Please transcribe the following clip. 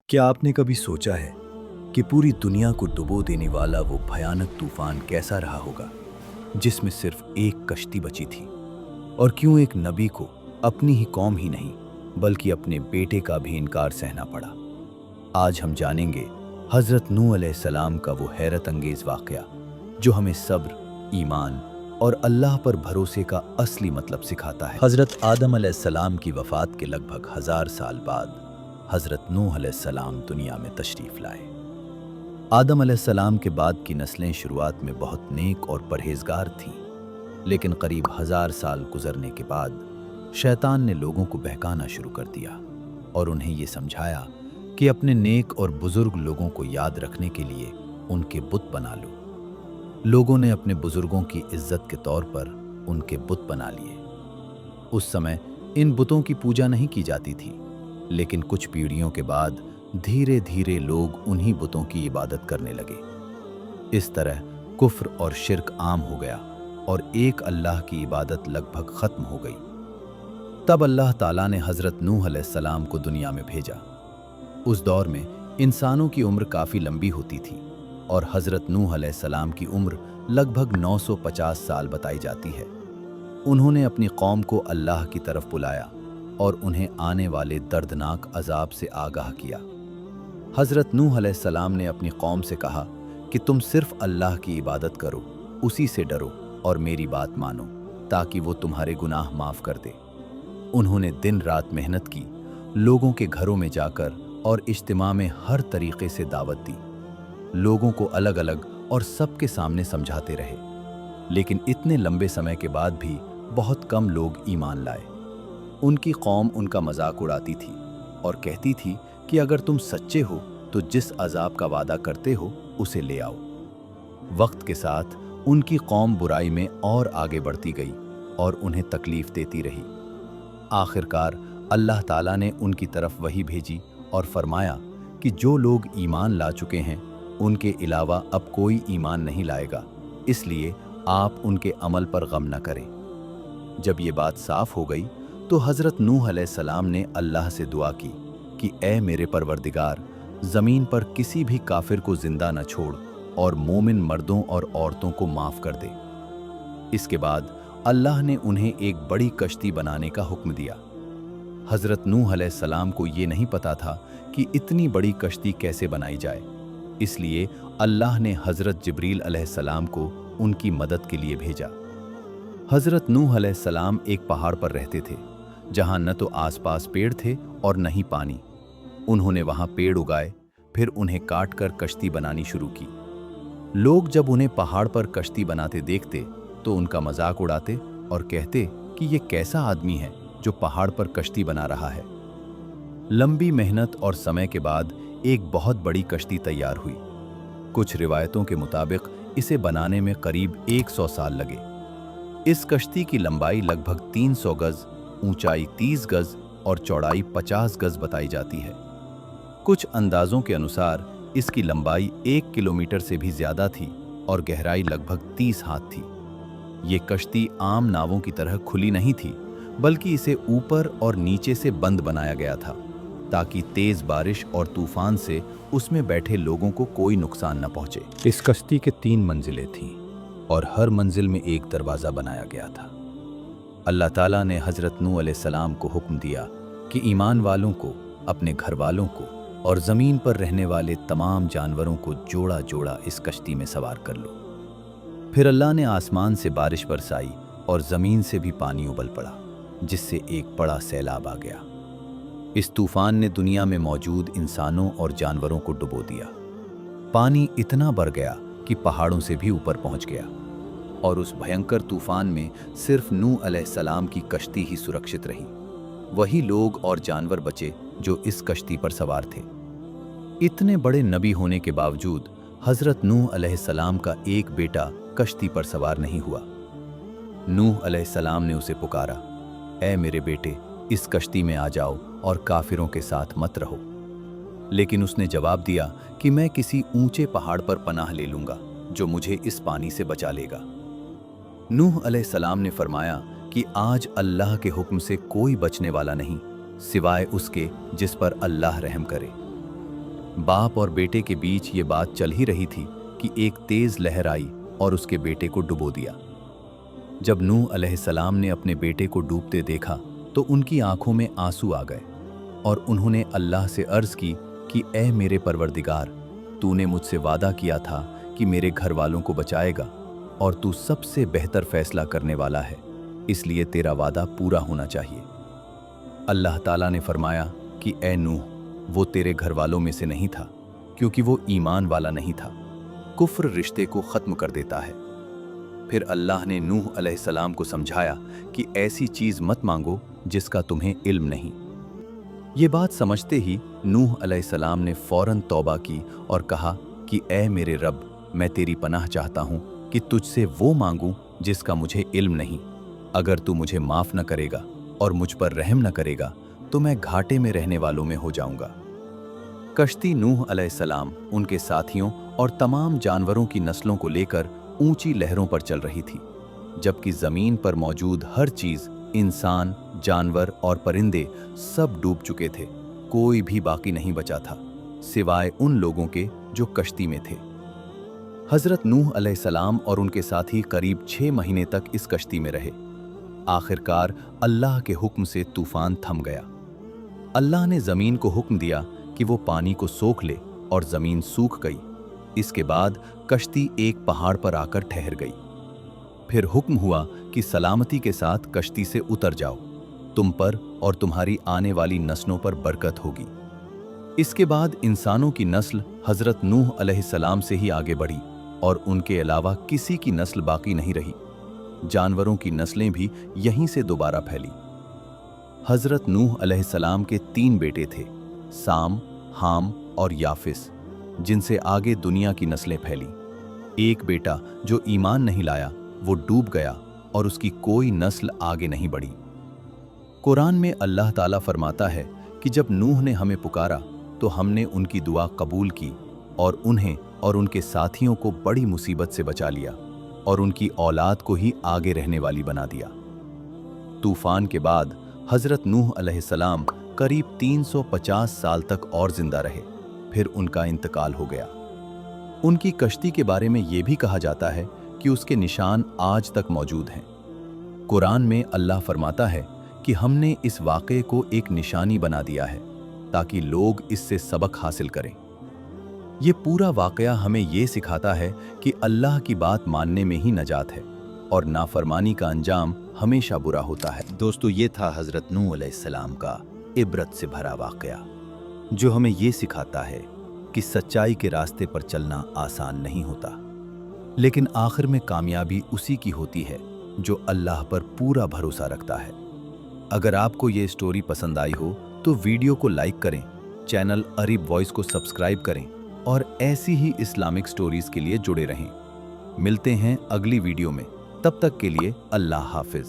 क्या आपने कभी सोचा है कि पूरी दुनिया को डुबो देने वाला वो भयानक तूफान कैसा रहा होगा, जिसमें सिर्फ एक कश्ती बची थी? और क्यों एक नबी को अपनी ही कौम ही नहीं, बल्कि अपने बेटे का भी इनकार सहना पड़ा? आज हम जानेंगे हज़रत नूह अलैहिस्सलाम का वो हैरत अंगेज़ वाक़या, जो हमें सब्र, ईमान और अल्लाह पर भरोसे का असली मतलब सिखाता है। हज़रत आदम अलैहिस्सलाम की वफ़ात के लगभग 1000 साल बाद हज़रत नूह अलैहिस्सलाम दुनिया में तशरीफ़ लाए। आदम अलैहिस्सलाम के बाद की नस्लें शुरुआत में बहुत नेक और परहेज़गार थीं, लेकिन करीब 1000 साल गुजरने के बाद शैतान ने लोगों को बहकाना शुरू कर दिया और उन्हें ये समझाया कि अपने नेक और बुजुर्ग लोगों को याद रखने के लिए उनके बुत बना लो। लोगों ने अपने बुजुर्गों की इज्जत के तौर पर उनके बुत बना लिए। उस समय इन बुतों की पूजा नहीं की जाती थी, लेकिन कुछ पीढ़ियों के बाद धीरे धीरे लोग उन्हीं बुतों की इबादत करने लगे। इस तरह कुफ्र और शिर्क आम हो गया और एक अल्लाह की इबादत लगभग खत्म हो गई। तब अल्लाह ताला ने हज़रत नूह अलैहिस्सलाम को दुनिया में भेजा। उस दौर में इंसानों की उम्र काफ़ी लंबी होती थी और हज़रत नूह अलैहिस्सलाम की उम्र लगभग 950 साल बताई जाती है। उन्होंने अपनी कौम को अल्लाह की तरफ बुलाया और उन्हें आने वाले दर्दनाक अजाब से आगाह किया। हज़रत नूह अलैहिस्सलाम ने अपनी कौम से कहा कि तुम सिर्फ अल्लाह की इबादत करो, उसी से डरो और मेरी बात मानो, ताकि वो तुम्हारे गुनाह माफ़ कर दे। उन्होंने दिन रात मेहनत की, लोगों के घरों में जाकर और इज्तिमा में हर तरीक़े से दावत दी। लोगों को अलग अलग और सबके सामने समझाते रहे, लेकिन इतने लंबे समय के बाद भी बहुत कम लोग ईमान लाए। उनकी कौम उनका मजाक उड़ाती थी और कहती थी कि अगर तुम सच्चे हो तो जिस अजाब का वादा करते हो उसे ले आओ। वक्त के साथ उनकी कौम बुराई में और आगे बढ़ती गई और उन्हें तकलीफ देती रही। आखिरकार अल्लाह ताला ने उनकी तरफ वही भेजी और फरमाया कि जो लोग ईमान ला चुके हैं उनके अलावा अब कोई ईमान नहीं लाएगा, इसलिए आप उनके अमल पर गम न करें। जब ये बात साफ हो गई तो हज़रत नूह अलैहिस्सलाम ने अल्लाह से दुआ की कि ऐ मेरे परवरदिगार, ज़मीन पर किसी भी काफिर को जिंदा न छोड़ और मोमिन मर्दों और औरतों को माफ़ कर दे। इसके बाद अल्लाह ने उन्हें एक बड़ी कश्ती बनाने का हुक्म दिया। हज़रत नूह अलैहिस्सलाम को ये नहीं पता था कि इतनी बड़ी कश्ती कैसे बनाई जाए, इसलिए अल्लाह ने हज़रत जिब्रील अलैहिस्सलाम को उनकी मदद के लिए भेजा। हज़रत नूह अलैहिस्सलाम एक पहाड़ पर रहते थे, जहाँ न तो आसपास पेड़ थे और न ही पानी। उन्होंने वहाँ पेड़ उगाए, फिर उन्हें काट कर कश्ती बनानी शुरू की। लोग जब उन्हें पहाड़ पर कश्ती बनाते देखते तो उनका मजाक उड़ाते और कहते कि ये कैसा आदमी है जो पहाड़ पर कश्ती बना रहा है। लंबी मेहनत और समय के बाद एक बहुत बड़ी कश्ती तैयार हुई। कुछ रिवायतों के मुताबिक इसे बनाने में करीब 100 साल लगे। इस कश्ती की लंबाई लगभग 300 गज, ऊंचाई 30 गज और चौड़ाई 50 गज बताई जाती है। कुछ अंदाजों के अनुसार इसकी लंबाई 1 किलोमीटर से भी ज्यादा थी और गहराई लगभग 30 हाथ थी। ये कश्ती आम नावों की तरह खुली नहीं थी, बल्कि इसे ऊपर और नीचे से बंद बनाया गया था, ताकि तेज बारिश और तूफान से उसमें बैठे लोगों को कोई नुकसान न पहुंचे। इस कश्ती के 3 मंजिलें थीं और हर मंजिल में एक दरवाज़ा बनाया गया था। अल्लाह ताला ने हज़रत नूह अलैहिस्सलाम को हुक्म दिया कि ईमान वालों को, अपने घर वालों को और ज़मीन पर रहने वाले तमाम जानवरों को जोड़ा जोड़ा इस कश्ती में सवार कर लो। फिर अल्लाह ने आसमान से बारिश बरसाई और ज़मीन से भी पानी उबल पड़ा, जिससे एक बड़ा सैलाब आ गया। इस तूफान ने दुनिया में मौजूद इंसानों और जानवरों को डुबो दिया। पानी इतना बढ़ गया कि पहाड़ों से भी ऊपर पहुंच गया और उस भयंकर तूफान में सिर्फ नूह अलैहिस्सलाम की कश्ती ही सुरक्षित रही। वही लोग और जानवर बचे जो इस कश्ती पर सवार थे। इतने बड़े नबी होने के बावजूद हज़रत नूह अलैहिस्सलाम का एक बेटा कश्ती पर सवार नहीं हुआ। नूह अलैहिस्सलाम ने उसे पुकारा, ऐ मेरे बेटे, इस कश्ती में आ जाओ और काफिरों के साथ मत रहो। लेकिन उसने जवाब दिया कि मैं किसी ऊंचे पहाड़ पर पनाह ले लूंगा जो मुझे इस पानी से बचा लेगा। नूह अलैहिस्सलाम ने फरमाया कि आज अल्लाह के हुक्म से कोई बचने वाला नहीं, सिवाय उसके जिस पर अल्लाह रहम करे। बाप और बेटे के बीच ये बात चल ही रही थी कि एक तेज लहर आई और उसके बेटे को डुबो दिया। जब नूह अलैहिस्सलाम ने अपने बेटे को डूबते देखा तो उनकी आंखों में आंसू आ गए और उन्होंने अल्लाह से अर्ज की कि ऐ मेरे परवरदिगार, तूने मुझसे वादा किया था कि मेरे घर वालों को बचाएगा और तू सबसे बेहतर फैसला करने वाला है, इसलिए तेरा वादा पूरा होना चाहिए। अल्लाह ताला ने फरमाया कि ऐ नूह, वो तेरे घर वालों में से नहीं था, क्योंकि वो ईमान वाला नहीं था। कुफ्र रिश्ते को ख़त्म कर देता है। फिर अल्लाह ने नूह अलैहिस्सलाम को समझाया कि ऐसी चीज़ मत मांगो जिसका तुम्हें इल्म नहीं। ये बात समझते ही नूह अलैहिस्सलाम ने फ़ौरन तौबा की और कहा कि ऐ मेरे रब, मैं तेरी पनाह चाहता हूँ कि तुझसे वो मांगूं जिसका मुझे इल्म नहीं। अगर तू मुझे माफ़ न करेगा और मुझ पर रहम न करेगा तो मैं घाटे में रहने वालों में हो जाऊंगा। कश्ती नूह अलैहिस्सलाम, उनके साथियों और तमाम जानवरों की नस्लों को लेकर ऊंची लहरों पर चल रही थी, जबकि ज़मीन पर मौजूद हर चीज़, इंसान, जानवर और परिंदे सब डूब चुके थे। कोई भी बाकी नहीं बचा था सिवाय उन लोगों के जो कश्ती में थे। हज़रत नूह अलैहिस्सलाम और उनके साथी करीब 6 महीने तक इस कश्ती में रहे। आखिरकार अल्लाह के हुक्म से तूफान थम गया। अल्लाह ने ज़मीन को हुक्म दिया कि वो पानी को सोख ले और ज़मीन सूख गई। इसके बाद कश्ती एक पहाड़ पर आकर ठहर गई। फिर हुक्म हुआ कि सलामती के साथ कश्ती से उतर जाओ, तुम पर और तुम्हारी आने वाली नस्लों पर बरकत होगी। इसके बाद इंसानों की नस्ल हज़रत नूह अलैहिस्सलाम से ही आगे बढ़ी और उनके अलावा किसी की नस्ल बाकी नहीं रही। जानवरों की नस्लें भी यहीं से दोबारा फैली। हज़रत नूह अलैहिस्सलाम के 3 बेटे थे, साम, हाम और याफिस, जिनसे आगे दुनिया की नस्लें फैली। एक बेटा जो ईमान नहीं लाया वो डूब गया और उसकी कोई नस्ल आगे नहीं बढ़ी। कुरान में अल्लाह ताला फरमाता है कि जब नूह ने हमें पुकारा तो हमने उनकी दुआ कबूल की और उन्हें और उनके साथियों को बड़ी मुसीबत से बचा लिया और उनकी औलाद को ही आगे रहने वाली बना दिया। तूफान के बाद हज़रत नूह अलैहिस्सलाम करीब 350 साल तक और जिंदा रहे, फिर उनका इंतकाल हो गया। उनकी कश्ती के बारे में ये भी कहा जाता है कि उसके निशान आज तक मौजूद हैं। कुरान में अल्लाह फरमाता है कि हमने इस वाक़े को एक निशानी बना दिया है ताकि लोग इससे सबक हासिल करें। ये पूरा वाक़या हमें ये सिखाता है कि अल्लाह की बात मानने में ही नजात है और नाफरमानी का अंजाम हमेशा बुरा होता है। दोस्तों, ये था हज़रत नूह अलैहिस्सलाम का इबरत से भरा वाक़या, जो हमें ये सिखाता है कि सच्चाई के रास्ते पर चलना आसान नहीं होता, लेकिन आखिर में कामयाबी उसी की होती है जो अल्लाह पर पूरा भरोसा रखता है। अगर आपको ये स्टोरी पसंद आई हो तो वीडियो को लाइक करें, चैनल अरब वॉइस को सब्सक्राइब करें और ऐसी ही इस्लामिक स्टोरीज के लिए जुड़े रहें। मिलते हैं अगली वीडियो में, तब तक के लिए अल्लाह हाफिज।